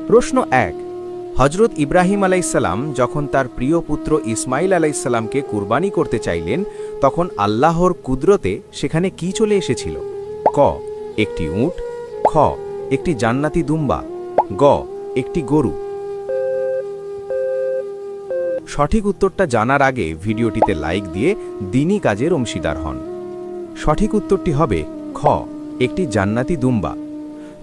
প্রশ্ন ১। হজরত ইব্রাহিম আলাইসাল্লাম যখন তার প্রিয় পুত্র ইসমাইল আলাইসাল্লামকে কুরবানি করতে চাইলেন তখন আল্লাহর কুদরতে সেখানে কি চলে এসেছিল? ক, একটি উট, খ, একটি জান্নাতি দুম্বা, গ, একটি গরু। সঠিক উত্তরটা জানার আগে ভিডিওটিতে লাইক দিয়ে দ্বীনি কাজের অংশীদার হন। সঠিক উত্তরটি হবে খ, একটি জান্নাতি দুম্বা।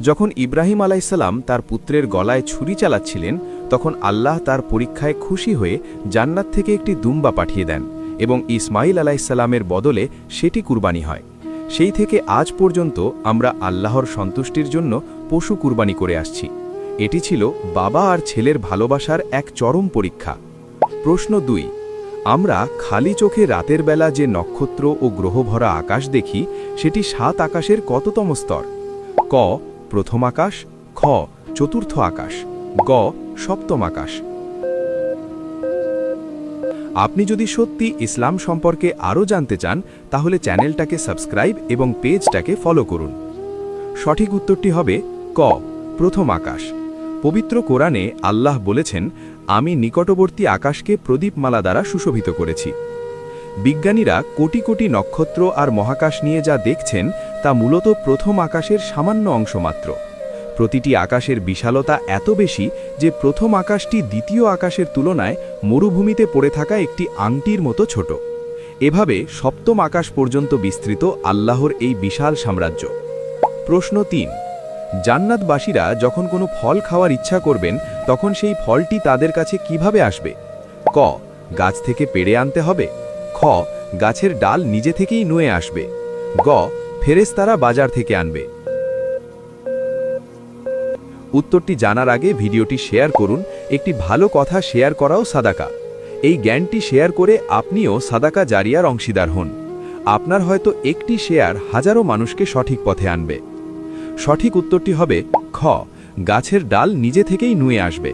যখন ইব্রাহিম আলাইসাল্লাম তার পুত্রের গলায় ছুরি চালাচ্ছিলেন তখন আল্লাহ তার পরীক্ষায় খুশি হয়ে জান্নাত থেকে একটি দুম্বা পাঠিয়ে দেন এবং ইসমাইল আলাইসাল্লামের বদলে সেটি কুরবানি হয়। সেই থেকে আজ পর্যন্ত আমরা আল্লাহর সন্তুষ্টির জন্য পশু কুরবানি করে আসছি। এটি ছিল বাবা আর ছেলের ভালোবাসার এক চরম পরীক্ষা। প্রশ্ন ২। আমরা খালি চোখে রাতের বেলা যে নক্ষত্র ও গ্রহভরা আকাশ দেখি সেটি ৭ আকাশের কততম স্তর? ক, প্রথম আকাশ, খ, চতুর্থ আকাশ, গ, সপ্তম আকাশ। আপনি যদি সত্যি ইসলাম সম্পর্কে আরও জানতে চান তাহলে চ্যানেলটাকে সাবস্ক্রাইব এবং পেজটাকে ফলো করুন। সঠিক উত্তরটি হবে ক, প্রথম আকাশ। পবিত্র কোরআনে আল্লাহ বলেছেন, আমি নিকটবর্তী আকাশকে প্রদীপমালা দ্বারা সুশোভিত করেছি। বিজ্ঞানীরা কোটি কোটি নক্ষত্র আর মহাকাশ নিয়ে যা দেখছেন তা মূলত প্রথম আকাশের সামান্য অংশ মাত্র। প্রতিটি আকাশের বিশালতা এত বেশি যে প্রথম আকাশটি দ্বিতীয় আকাশের তুলনায় মরুভূমিতে পড়ে থাকা একটি আংটির মতো ছোট। এভাবে সপ্তম আকাশ পর্যন্ত বিস্তৃত আল্লাহর এই বিশাল সাম্রাজ্য। প্রশ্ন ৩। জান্নাতবাসীরা যখন কোনো ফল খাওয়ার ইচ্ছা করবেন তখন সেই ফলটি তাদের কাছে কিভাবে আসবে? ক, গাছ থেকে পেড়ে আনতে হবে, খ, গাছের ডাল নিজে থেকেই নুয়ে আসবে, গ, ফেরেশতারা বাজার থেকে আনবে। উত্তরটি জানার আগে ভিডিওটি শেয়ার করুন। একটি ভালো কথা শেয়ার করাও সাদাকা। এই জ্ঞানটি শেয়ার করে আপনিও সাদাকা জারিয়ার অংশীদার হন। আপনার হয়তো একটি শেয়ার হাজারো মানুষকে সঠিক পথে আনবে। সঠিক উত্তরটি হবে খ, গাছের ডাল নিজে থেকেই নুয়ে আসবে।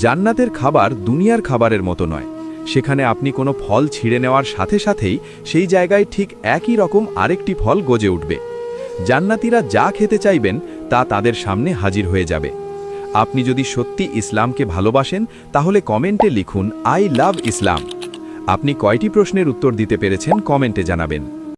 জান্নাতের খাবার দুনিয়ার খাবারের মতো নয়। সেখানে আপনি কোনো ফল ছিঁড়ে নেওয়ার সাথে সাথেই সেই জায়গায় ঠিক একই রকম আরেকটি ফল গজে উঠবে। জান্নাতীরা যা খেতে চাইবেন তা তাদের সামনে হাজির হয়ে যাবে। আপনি যদি সত্যি ইসলামকে ভালোবাসেন তাহলে কমেন্টে লিখুন আই লাভ ইসলাম। আপনি কয়টি প্রশ্নের উত্তর দিতে পেরেছেন কমেন্টে জানাবেন।